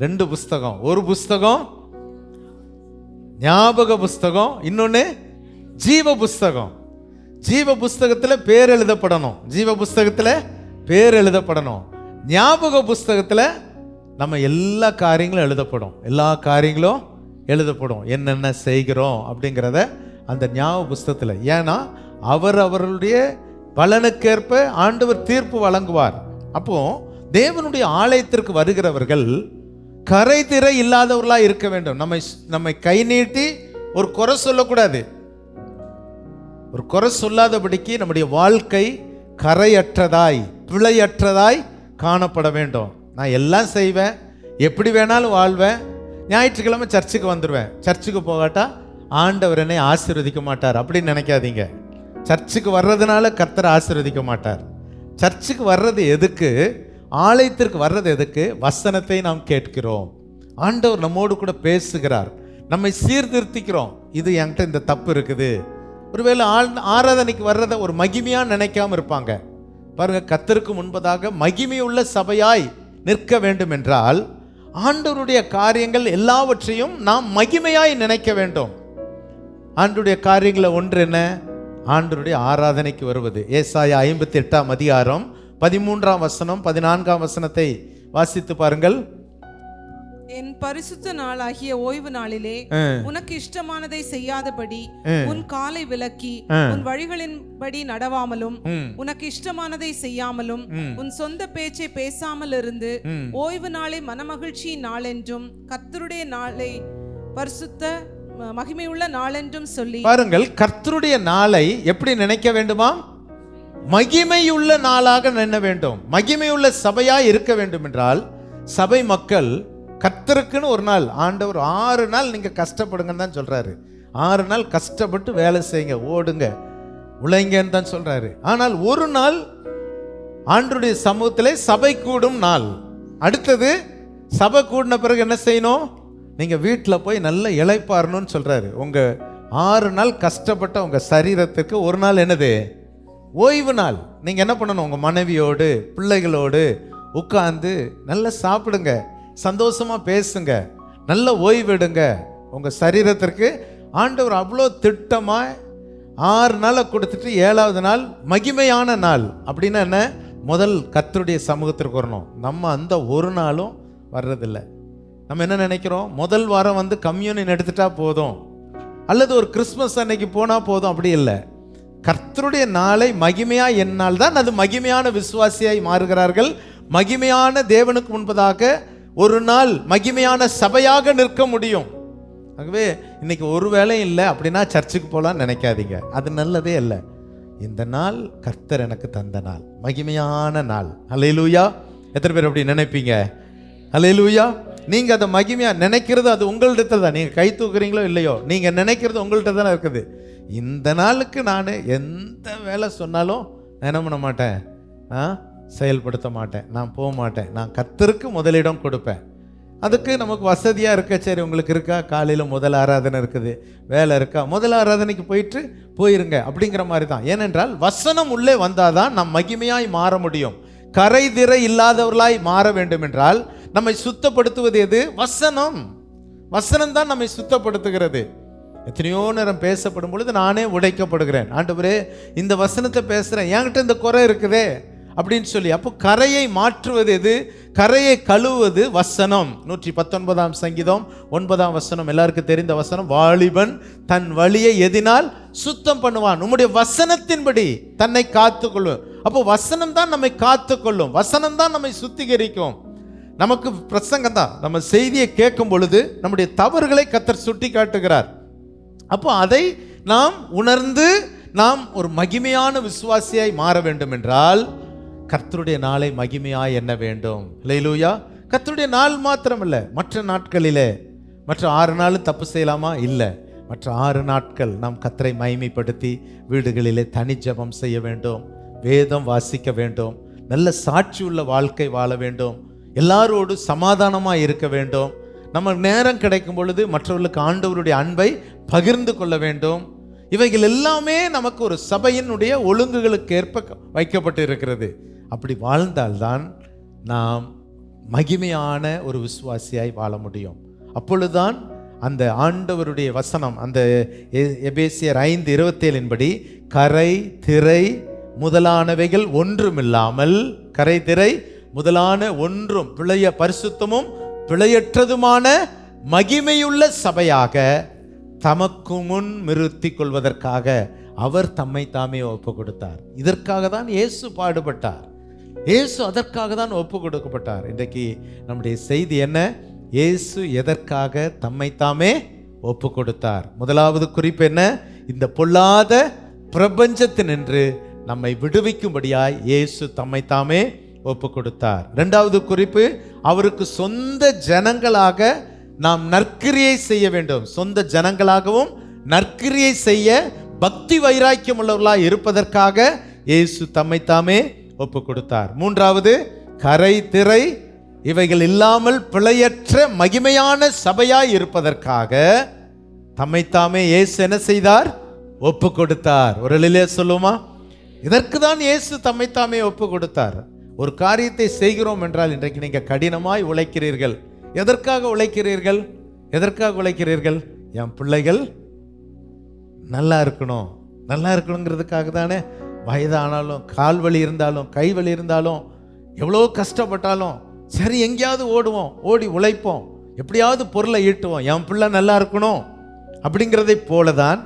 2 புஸ்தகம். ஒரு புஸ்தகம் ஞாபக புஸ்தகம், இன்னொன்று ஜீவ புஸ்தகம். ஜீவ புஸ்தகத்தில் பேர் எழுதப்படணும். ஜீவ புஸ்தகத்தில் பேர் எழுதப்படணும். ஞாபக புஸ்தகத்தில் நம்ம எல்லா காரியங்களும் எழுதப்படும். எல்லா காரியங்களும் எழுதப்படும். என்னென்ன செய்கிறோம் அப்படிங்கிறத அந்த ஞாபக புஸ்தகத்தில். ஏன்னா அவர்களுடைய பலனுக்கேற்ப ஆண்டவர் தீர்ப்பு வழங்குவார். அப்போ தேவனுடைய ஆலயத்திற்கு வருகிறவர்கள் கரை திரை இல்லாதவர்களாக இருக்க வேண்டும். நம்மை கை நீட்டி ஒரு குறை சொல்லக்கூடாது. ஒரு குறை சொல்லாதபடிக்கு நம்முடைய வாழ்க்கை கரையற்றதாய் பிழையற்றதாய் காணப்பட வேண்டும். நான் எல்லாம் செய்வேன், எப்படி வேணாலும் வாழ்வேன், ஞாயிற்றுக்கிழமை சர்ச்சுக்கு வந்துடுவேன், சர்ச்சுக்கு போகாட்டா ஆண்டவர் என்னை ஆசீர்வதிக்க மாட்டார் அப்படின்னு நினைக்காதீங்க. சர்ச்சுக்கு வர்றதுனால கர்த்தர் ஆசீர்வதிக்க மாட்டார். சர்ச்சுக்கு வர்றது எதுக்கு? ஆலயத்திற்கு வர்றது எதுக்கு? வசனத்தை நாம் கேட்கிறோம். ஆண்டவர் நம்மோடு கூட பேசுகிறார், நம்மை சீர்திருத்திக்கிறோம். இது என்கிட்ட இந்த தப்பு இருக்குது. ஒருவேளை ஆராதனைக்கு வர்றதை ஒரு மகிமையாக நினைக்காம இருப்பாங்க. பாருங்க, கர்த்தருக்கு முன்பதாக மகிமையுள்ள சபையாய் நிற்க வேண்டும் என்றால் ஆண்டவருடைய காரியங்கள் எல்லாவற்றையும் நாம் மகிமையாய் நினைக்க வேண்டும். ஆண்டவருடைய காரியங்களை ஒன்று என்ன? ஆண்டவருடைய ஆராதனைக்கு வருவது. ஏசாயா 58 13 14 வாசித்து பாருங்கள். என் பரிசுத்த நாளாகிய ஓய்வு நாளிலே உனக்கு இஷ்டமானதை செய்யாதபடி உன் காலை விலக்கி உன் வழிகளின்படி நடவாமலும் உனக்கு இஷ்டமானதை செய்யாமலும் உன் சொந்த பேச்சை பேசாமல் இருந்து ஓய்வு நாளை மனமகிழ்ச்சி நாளென்றும் கர்த்தருடைய நாளை பரிசுத்த மகிமையுள்ள நாளென்றும் சொல்லி பாருங்கள். கர்த்தருடைய நாளை எப்படி நினைக்க வேண்டுமா? மகிமையுள்ள நாளாக நினைக்க வேண்டும். மகிமையுள்ள சபையாய் இருக்க வேண்டும் என்றால் சபை மக்கள் கர்த்தருக்குன்னு ஒரு நாள், ஆண்டவர் 6 நாள் நீங்க கஷ்டப்படுங்கன்னு தான் சொல்றாரு. 6 நாள் கஷ்டப்பட்டு வேலை செய்யுங்க, ஓடுங்க, உழைங்கன்னு தான் சொல்றாரு. ஆனால் ஒரு நாள் ஆண்டவருடைய சமூகத்திலே சபை கூடும் நாள். அடுத்தது சபை கூடின பிறகு என்ன செய்யணும்? நீங்க வீட்டில் போய் நல்ல இளைப்பாறணும்னு சொல்றாரு. உங்க 6 நாள் கஷ்டப்பட்ட உங்க சரீரத்துக்கு ஒரு நாள் என்னது? ஓய்வு நாள். நீங்க என்ன பண்ணணும்? உங்க மனைவியோடு பிள்ளைகளோடு உட்கார்ந்து நல்லா சாப்பிடுங்க, சந்தோஷமா பேசுங்க, நல்ல ஓய்வெடுங்க. உங்க சரீரத்திற்கு ஆண்டவர் அவ்வளோ திட்டமா 6 நாளை கொடுத்துட்டு 7வது நாள் மகிமையான நாள். அப்படின்னா என்ன? முதல் கர்த்தருடைய சமூகத்திற்கு வரணும். நம்ம அந்த ஒரு நாளும் வர்றதில்லை. நம்ம என்ன நினைக்கிறோம்? முதல் வாரம் வந்து கம்யூனியன் எடுத்துட்டா போதும், அல்லது ஒரு கிறிஸ்மஸ் அன்னைக்கு போனா போதும். அப்படி இல்லை. கர்த்தருடைய நாளை மகிமையா என்னால் தான் அது மகிமையான விசுவாசியாய் மாறுகிறார்கள். மகிமையான தேவனுக்கு முன்பதாக ஒரு நாள் மகிமையான சபையாக நிற்க முடியும். ஆகவே இன்னைக்கு ஒரு வேலையும் இல்லை அப்படின்னா சர்ச்சுக்கு போகலான்னு நினைக்காதீங்க, அது நல்லதே இல்லை. இந்த நாள் கர்த்தர் எனக்கு தந்த நாள், மகிமையான நாள். அல்லேலூயா. எத்தனை பேர் அப்படி நினைப்பீங்க? அல்லேலூயா. நீங்க அதை மகிமையா நினைக்கிறது அது உங்கள்கிட்ட தான். நீங்க கை தூக்குறீங்களோ இல்லையோ, நீங்க நினைக்கிறது உங்கள்கிட்ட தானே இருக்குது. இந்த நாளுக்கு நான் எந்த வேலை சொன்னாலும் நான் என்ன பண்ண மாட்டேன், செயல்படுத்த மாட்டேன், நான் போக மாட்டேன். நான் கர்த்தருக்கு முதலிடம் கொடுப்பேன். அதுக்கு நமக்கு வசதியாக இருக்க, சரி உங்களுக்கு இருக்கா, காலையில் முதல் ஆராதனை இருக்குது, வேலை இருக்கா, முதல் ஆராதனைக்கு போயிருங்க அப்படிங்கிற மாதிரி தான். ஏனென்றால் வசனம் உள்ளே வந்தாதான் நம் மகிமையாய் மாற முடியும். கரை திரை இல்லாதவர்களாய் மாற வேண்டும் என்றால் நம்மை சுத்தப்படுத்துவது எது? வசனம். வசனம் தான் நம்மை சுத்தப்படுத்துகிறது. எத்தனையோ நேரம் பேசப்படும் பொழுது நானே உடைக்கப்படுகிறேன். ஆண்டவரே, இந்த வசனத்தை பேசுகிறேன், என்கிட்ட இந்த குறை இருக்குதே அப்படின்னு சொல்லி. அப்போ கரையை மாற்றுவது எது? கரையை கழுவுவது வசனம். 119ஆம் சங்கீதம் 9ஆம் வசனம், எல்லாருக்கும் தெரிந்த வசனம். வாலிபன் தன் வழியை எதினால் சுத்தம் பண்ணுவான், உம்முடைய வசனத்தின்படி தன்னை காத்துக்கொள்ளும். அப்போ வசனம் தான் நம்மை காத்துக்கொள்ளும், வசனம் தான் நம்மை சுத்திகரிக்கும். நமக்கு பிரசங்கம் தான், நம்ம செய்தியை கேட்கும் பொழுது நம்முடைய தவறுகளை கர்த்தர் சுட்டி காட்டுகிறார். அப்போ அதை நாம் உணர்ந்து நாம் ஒரு மகிமையான விசுவாசியாய் மாற வேண்டும் என்றால் கர்த்தருடைய நாளை மகிமையாய் எண்ண வேண்டும். அல்லேலூயா. கர்த்தருடைய நாள் மாத்திரமல்ல, மற்ற நாட்களிலே, மற்ற 6 நாளும் தப்பு செய்யலாமா? இல்லை. மற்ற 6 நாட்கள் நாம் கர்த்தரை மகிமைப்படுத்தி வீடுகளிலே தனி ஜெபம் செய்ய வேண்டும், வேதம் வாசிக்க வேண்டும், நல்ல சாட்சி உள்ள வாழ்க்கை வாழ வேண்டும், எல்லாரோடு சமாதானமாக இருக்க வேண்டும். நம்ம நேரம் கிடைக்கும் பொழுது மற்றவர்களுக்கு ஆண்டவருடைய அன்பை பகிர்ந்து கொள்ள வேண்டும். இவைகள் எல்லாமே நமக்கு ஒரு சபையினுடைய ஒழுங்குகளுக்கு ஏற்ப வைக்கப்பட்டு இருக்கிறது. அப்படி வாழ்ந்தால்தான் நாம் மகிமையான ஒரு விசுவாசியாய் வாழ முடியும். அப்பொழுதுதான் அந்த ஆண்டவருடைய வசனம், அந்த எபேசியர் 5:27 படி கரை திரை முதலானவைகள் ஒன்றுமில்லாமல், கரை திரை முதலான ஒன்றும் பரிசுத்தமும் பிழையற்றதுமான மகிமையுள்ள சபையாக தமக்கு முன் நிறுத்திக் கொள்வதற்காக அவர் தம்மை தாமே ஒப்பு கொடுத்தார். இதற்காக தான் இயேசு பாடுபட்டார். இயேசு அதற்காக தான் ஒப்பு கொடுக்கப்பட்டார். இன்றைக்கு நம்முடைய செய்தி என்ன? இயேசு எதற்காக தம்மை தாமே ஒப்பு கொடுத்தார்? முதலாவது குறிப்பு என்ன? இந்த பொல்லாத பிரபஞ்சத்தினின்று நம்மை விடுவிக்கும்படியாய் இயேசு தம்மை தாமே ஒப்பு கொடுத்தார். இரண்டாவது குறிப்பு, அவருக்கு சொந்த ஜனங்களாக நாம் நற்கிரியை செய்ய வேண்டும். சொந்த ஜனங்களாகவும் நற்கிரியை செய்ய பக்தி வைராக்கியம் உள்ளவர்களாய் இருப்பதற்காக இயேசு தம்மை தாமே ஒப்பு கொடுத்தார். மூன்றாவது, கரை திரை இவைகள் இல்லாமல் பிழையற்ற மகிமையான சபையாய் இருப்பதற்காக தம்மை தாமே இயேசு என்ன செய்தார்? ஒப்பு கொடுத்தார். ஒரு நிலையிலே சொல்லுமா, இதற்கு தான் இயேசு தம்மை தாமே ஒப்பு கொடுத்தார். ஒரு காரியத்தை செய்கிறோம் என்றால், இன்றைக்கு நீங்க கடினமாய் உழைக்கிறீர்கள். எதற்காக உழைக்கிறீர்கள்? எதற்காக உழைக்கிறீர்கள்? என் பிள்ளைகள் நல்லா இருக்கணும், நல்லா இருக்கணுங்கிறதுக்காக தானே. வயதானாலும், கால் வலி இருந்தாலும், கை வலி இருந்தாலும், எவ்வளோ கஷ்டப்பட்டாலும் சரி எங்கேயாவது ஓடுவோம், ஓடி உழைப்போம், எப்படியாவது பொருளை ஈட்டுவோம், என் பிள்ளை நல்லா இருக்கணும் அப்படிங்கிறதை போலதான்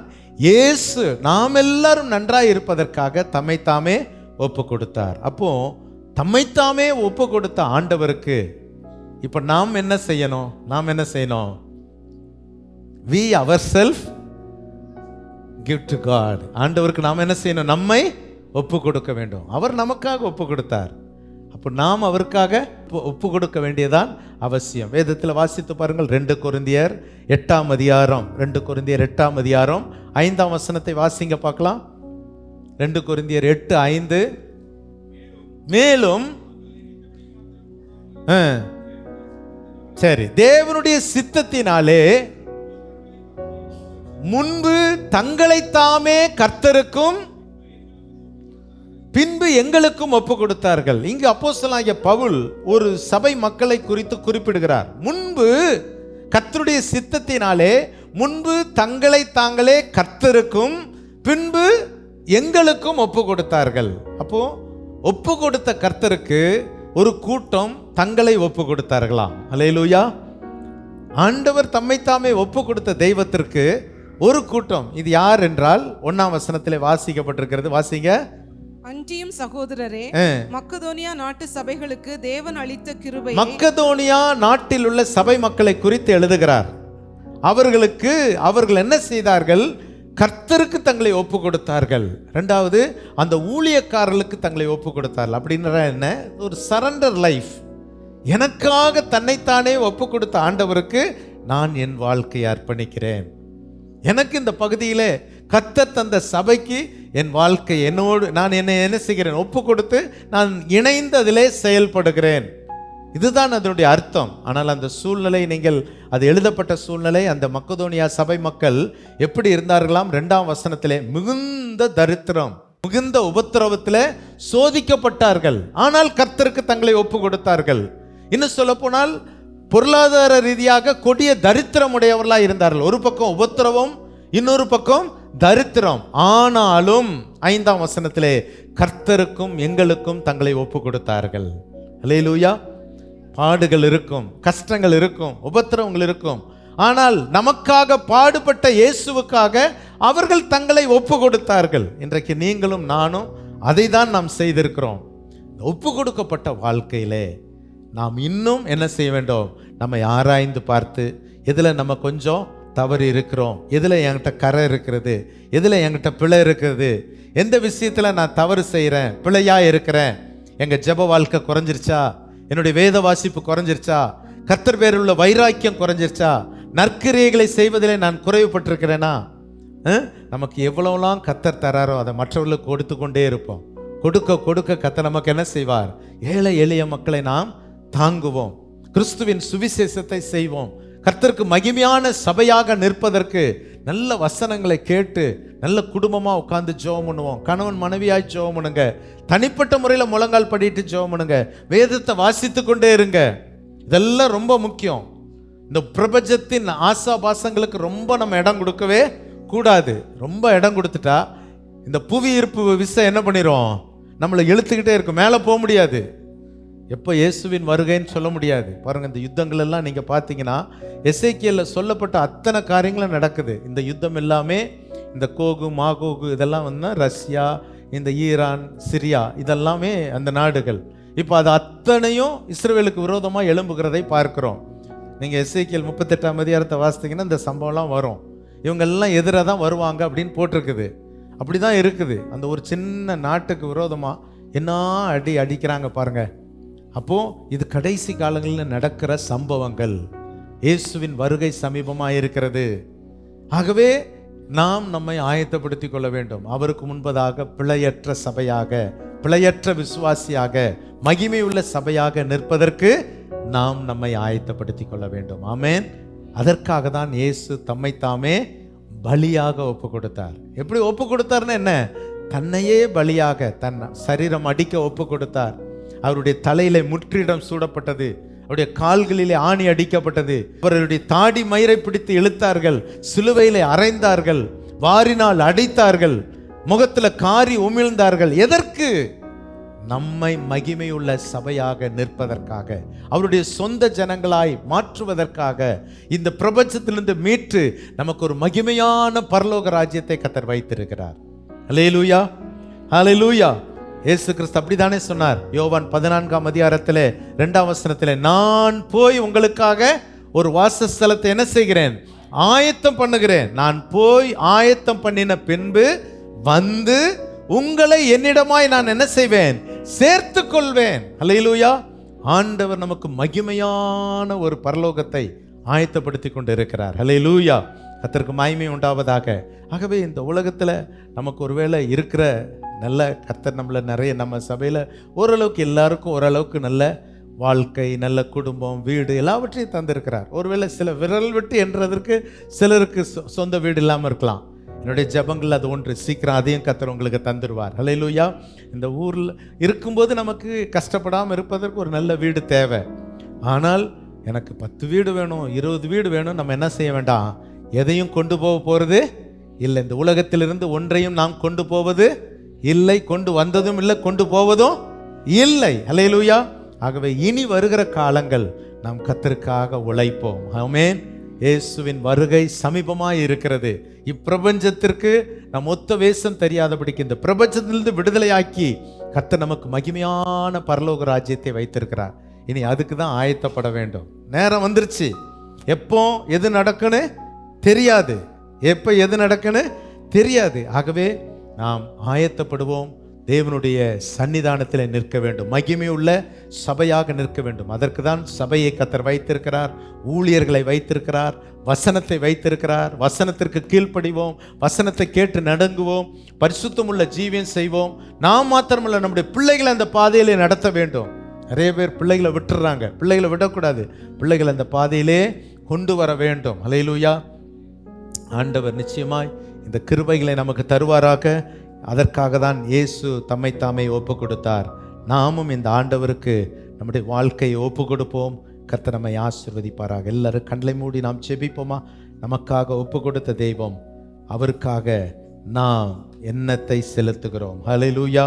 இயேசு நாம் எல்லாரும் நன்றாய் இருப்பதற்காக தம்மை தாமே ஒப்பு கொடுத்தார். அப்போ தம்மைத்தாமே ஒப்பு கொடுத்த ஆண்டவருக்கு இப்ப நாம் என்ன செய்யணும்? நாம் என்ன செய்யணும்? we ourselves give to God. ஆண்டவருக்கு நாம் என்ன செய்யணும்? நம்மை ஒப்பு கொடுக்க வேண்டும். அவர் நமக்காக ஒப்பு கொடுத்தார். அப்போ நாம் அவருக்காக ஒப்பு கொடுக்க வேண்டியதான் அவசியம். வேதத்தில் வாசித்து பாருங்கள். 2 கொரிந்தியர் 8ஆம் அதிகாரம், 2 கொரிந்தியர் 8ஆம் அதிகாரம் 5ஆம் வசனத்தை வாசிங்க பார்க்கலாம். 2 கொரிந்தியர் 8:5. மேலும் சரி, தேவனுடைய சித்தத்தினாலே முன்பு தங்களை தாமே கர்த்தருக்கும் பின்பு எங்களுக்கும் ஒப்பு கொடுத்தார்கள். இங்கு அப்போஸ்தலனாகிய பவுல் ஒரு சபை மக்களை குறித்து குறிப்பிடுகிறார். முன்பு கர்த்தருடைய சித்தத்தினாலே முன்பு தங்களை தாங்களே கர்த்தருக்கும் பின்பு எங்களுக்கும் ஒப்பு கொடுத்தார்கள். அப்போ ஒப்பு கொடுத்த கர்த்தருக்கு ஒரு கூட்டம் தங்களை ஒப்பு கொடுத்தார்களாம். அல்லேலூயா. ஆண்டவர் தம்மைத்தாமே ஒப்பு கொடுத்த தெய்வத்திற்கு ஒரு கூட்டம். இது யார் என்றால் 1ஆம் வசனத்திலே வாசிக்கப்பட்டிருக்கிறது. வாசிங்க. அன்றியும் சகோதரரே, மக்கதோனியா நாட்டு சபைகளுக்கு தேவன் அளித்த கிருபை. மக்கதோனியா நாட்டில் உள்ள சபை மக்களை குறித்து எழுதுகிறார். அவர்கள் என்ன செய்தார்கள்? கர்த்தருக்கு தங்களை ஒப்பு கொடுத்தார்கள். இரண்டாவது, அந்த ஊழியக்காரர்களுக்கு தங்களை ஒப்பு கொடுத்தார்கள். அப்படின்ற என்ன? ஒரு சரண்டர் லைஃப். எனக்காக தன்னைத்தானே ஒப்பு கொடுத்த ஆண்டவருக்கு நான் என் வாழ்க்கையை அர்ப்பணிக்கிறேன். எனக்கு இந்த பகுதியிலே கர்த்தர் தந்த சபைக்கு என் வாழ்க்கை என்னோடு நான் என்ன செய்கிறேன்? ஒப்பு கொடுத்து நான் இணைந்து அதிலே செயல்படுகிறேன். இதுதான் அதனுடைய அர்த்தம். ஆனால் அந்த சூழ்நிலை, நீங்கள் அது எழுதப்பட்ட சூழ்நிலை, அந்த மக்கதோனியா சபை மக்கள் எப்படி இருந்தார்களாம்? 2ஆம் வசனத்திலே மிகுந்த தரித்திரம், மிகுந்த உபத்திரவத்திலே சோதிக்கப்பட்டார்கள். ஆனால் கர்த்தருக்கு தங்களை ஒப்பு கொடுத்தார்கள். இன்னும் சொல்ல போனால் பொருளாதார ரீதியாக கொடிய தரித்திரம் உடையவர்களாக இருந்தார்கள். ஒரு பக்கம் உபத்திரவம், இன்னொரு பக்கம் தரித்திரம். ஆனாலும் 5ஆம் வசனத்திலே கர்த்தருக்கும் எங்களுக்கும் தங்களை ஒப்பு கொடுத்தார்கள். அல்லேலூயா. பாடுகள் இருக்கும், கஷ்டங்கள் இருக்கும், உபத்திரவங்கள் இருக்கும். ஆனால் நமக்காக பாடுபட்ட இயேசுவுக்காக அவர்கள் தங்களை ஒப்பு கொடுத்தார்கள். இன்றைக்கு நீங்களும் நானும் அதை தான் நாம் செய்திருக்கிறோம். ஒப்பு கொடுக்கப்பட்ட வாழ்க்கையிலே நாம் இன்னும் என்ன செய்ய வேண்டும்? நம்மை ஆராய்ந்து பார்த்து எதில் நம்ம கொஞ்சம் தவறு இருக்கிறோம், எதில் என்கிட்ட கரை இருக்கிறது, எதில் என்கிட்ட பிழை இருக்கிறது, எந்த விஷயத்தில் நான் தவறு செய்கிறேன், பிழையாக இருக்கிறேன், எங்கள் ஜெப வாழ்க்கை குறைஞ்சிருச்சா, என்னுடைய வேத வாசிப்பு குறைஞ்சிருச்சா, கர்த்தர் பேரில் உள்ள வைராக்கியம் குறைஞ்சிருச்சா, நற்கிரியைகளை செய்வதிலே நான் குறைவுபட்டிருக்கிறேனா? நமக்கு எவ்வளவுலாம் கர்த்தர் தராரோ அதை மற்றவர்களுக்கு கொடுத்து கொண்டே இருப்போம். கொடுக்க கொடுக்க கர்த்தர் நமக்கு என்ன செய்வார்? ஏழை எளிய மக்களை நாம் தாங்குவோம், கிறிஸ்துவின் சுவிசேஷத்தை செய்வோம். கர்த்தருக்கு மகிமையான சபையாக நிற்பதற்கு நல்ல வசனங்களை கேட்டு நல்ல குடும்பமாக உட்கார்ந்து ஜெபம் பண்ணுவோம். கணவன் மனைவியாய் ஜெபம் பண்ணுங்க, தனிப்பட்ட முறையில் முழங்கால் படிட்டு ஜெபம் பண்ணுங்க, வேதத்தை வாசித்து கொண்டே இருங்க. இதெல்லாம் ரொம்ப முக்கியம். இந்த பிரபஞ்சத்தின் ஆசாபாசங்களுக்கு ரொம்ப நம்ம இடம் கொடுக்கவே கூடாது. ரொம்ப இடம் கொடுத்துட்டா இந்த புவி ஈர்ப்பு விசை என்ன பண்ணிரும்? நம்மளை இழுத்துக்கிட்டே இருக்கும், மேலே போக முடியாது. எப்போ இயேசுவின் வருகைன்னு சொல்ல முடியாது. பாருங்கள், இந்த யுத்தங்கள் எல்லாம் நீங்கள் பார்த்தீங்கன்னா எசேக்கியேலில் சொல்லப்பட்ட அத்தனை காரியங்களும் நடக்குது. இந்த யுத்தம் எல்லாமே இந்த கோகு மாகோகு இதெல்லாம் வந்து ரஷ்யா, இந்த ஈரான், சிரியா இதெல்லாமே அந்த நாடுகள். இப்போ அது அத்தனையும் இஸ்ரவேலுக்கு விரோதமாக எழும்புகிறதை பார்க்கிறோம். நீங்கள் எசேக்கியேல் 38ஆம் அதிகாரத்தை வாசித்தீங்கன்னா இந்த சம்பவம்லாம் வரும். இவங்கெல்லாம் எதிராக தான் வருவாங்க அப்படின்னு போட்டிருக்குது. அப்படி தான் இருக்குது. அந்த ஒரு சின்ன நாட்டுக்கு விரோதமாக என்ன அடிக்கிறாங்க பாருங்கள். அப்போது இது கடைசி காலங்களில் நடக்கிற சம்பவங்கள். இயேசுவின் வருகை சமீபமாக இருக்கிறது. ஆகவே நாம் நம்மை ஆயத்தப்படுத்தி கொள்ள வேண்டும். அவருக்கு முன்பதாக பிழையற்ற சபையாக, பிழையற்ற விசுவாசியாக, மகிமை உள்ள சபையாக நிற்பதற்கு நாம் நம்மை ஆயத்தப்படுத்தி கொள்ள வேண்டும். ஆமென். அதற்காக தான் இயேசு தம்மைத்தாமே பலியாக ஒப்பு கொடுத்தார். எப்படி ஒப்பு கொடுத்தார்னு என்ன? தன்னையே பலியாக, தன் சரீரம் அடிக்க ஒப்பு கொடுத்தார். அவருடைய தலையிலே முற்றிடம் சூடப்பட்டது, அவருடைய கால்களிலே ஆணி அடிக்கப்பட்டது, அவருடைய தாடி மயிரை பிடித்து இழுத்தார்கள், சிலுவையிலே அறைந்தார்கள், வாரினால் அடித்தார்கள், முகத்தில் காரி உமிழ்ந்தார்கள். எதற்கு? நம்மை மகிமையுள்ள சபையாக நிற்பதற்காக, அவருடைய சொந்த ஜனங்களாய் மாற்றுவதற்காக, இந்த பிரபஞ்சத்திலிருந்து மீட்டு நமக்கு ஒரு மகிமையான பரலோக ராஜ்யத்தை கர்த்தர் வைத்திருக்கிறார். அல்லேலூயா, அல்லேலூயா. இயேசு கிறிஸ்து அப்படித்தானே சொன்னார். யோவான் 14ஆம் அதிகாரத்திலே 2ஆம் வசனத்திலே, நான் போய் உங்களுக்காக ஒரு வாசஸ்தலத்தை என்ன செய்கிறேன்? ஆயத்தம் பண்ணுகிறேன். நான் போய் ஆயத்தம் பண்ணின பின்பு வந்து உங்களை என்னிடமாய் நான் என்ன செய்வேன்? சேர்த்து கொள்வேன். அல்லேலூயா. ஆண்டவர் நமக்கு மகிமையான ஒரு பரலோகத்தை ஆயத்தப்படுத்தி கொண்டு இருக்கிறார். அல்லேலூயா. கர்த்தருக்கு மகிமை உண்டாவதாக. ஆகவே இந்த உலகத்தில் நமக்கு ஒருவேளை இருக்கிற நல்ல கர்த்தர் நம்மளை நிறைய, நம்ம சபையில் ஓரளவுக்கு எல்லாருக்கும் ஓரளவுக்கு நல்ல வாழ்க்கை, நல்ல குடும்பம், வீடு எல்லாவற்றையும் தந்திருக்கிறார். ஒருவேளை சில விரல் விட்டு என்றதற்கு சிலருக்கு சொந்த வீடு இல்லாமல் இருக்கலாம். என்னுடைய ஜெபங்கள் அது ஒன்று. சீக்கிரம் அதையும் கர்த்தர் உங்களுக்கு தந்துடுவார். ஹல்லேலூயா. இந்த ஊரில் இருக்கும்போது நமக்கு கஷ்டப்படாமல் இருப்பதற்கு ஒரு நல்ல வீடு தேவை. ஆனால் எனக்கு 10 வீடு வேணும், 20 வீடு வேணும், நம்ம என்ன செய்ய வேண்டாம், எதையும் கொண்டு போகிறது இல்லை. இந்த உலகத்திலிருந்து ஒன்றையும் நாம் கொண்டு போவது இல்லை, கொண்டு வந்ததும் இல்லை, கொண்டு போவதும் இல்லை. ஹல்லேலூயா. ஆகவே இனி வருகிற காலங்கள் நாம் கர்த்தருக்காக உழைப்போம். ஆமென். இயேசுவின் வருகை சமீபமாய் இருக்கிறது. இப்பிரபஞ்சத்திற்கு நம் ஒத்த வேஷம் தெரியாதபடிக்கு இந்த பிரபஞ்சத்திலிருந்து விடுதலையாக்கி கர்த்தர் நமக்கு மகிமையான பரலோக ராஜ்யத்தை வைத்திருக்கிறார். இனி அதுக்கு தான் ஆயத்தப்பட வேண்டும். நேரம் வந்துருச்சு. எப்போ எது நடக்குன்னு தெரியாது, எப்போ எது நடக்குன்னு தெரியாது. ஆகவே நாம் ஆயத்தப்படுவோம். தேவனுடைய சன்னிதானத்தில் நிற்க வேண்டும், மகிமையுள்ள சபையாக நிற்க வேண்டும். அதற்கு தான் சபையை கர்த்தர் வைத்திருக்கிறார், ஊழியர்களை வைத்திருக்கிறார், வசனத்தை வைத்திருக்கிறார். வசனத்திற்கு கீழ்ப்படிவோம், வசனத்தை கேட்டு நடங்குவோம், பரிசுத்தமுள்ள ஜீவியம் செய்வோம். நாம் மாத்திரமல்ல, நம்முடைய பிள்ளைகளை அந்த பாதையிலே நடத்த வேண்டும். நிறைய பேர் பிள்ளைகளை விட்டுறாங்க. பிள்ளைகளை விடக்கூடாது, பிள்ளைகளை அந்த பாதையிலே கொண்டு வர வேண்டும். ஹல்லேலூயா. ஆண்டவர் நிச்சயமாய் இந்த கிருபைகளை நமக்கு தருவாராக. அதற்காக தான் இயேசு தம்மை தாமே ஒப்பு கொடுத்தார். நாமும் இந்த ஆண்டவருக்கு நம்முடைய வாழ்க்கையை ஒப்பு கொடுப்போம். கர்த்தர் நம்மை ஆசீர்வதிப்பாராக. எல்லாரும் கண்களை மூடி நாம் ஜெபிப்போமா? நமக்காக ஒப்பு கொடுத்த தெய்வம், அவருக்காக நாம் எண்ணத்தை செலுத்துகிறோம். ஹல்லேலூயா.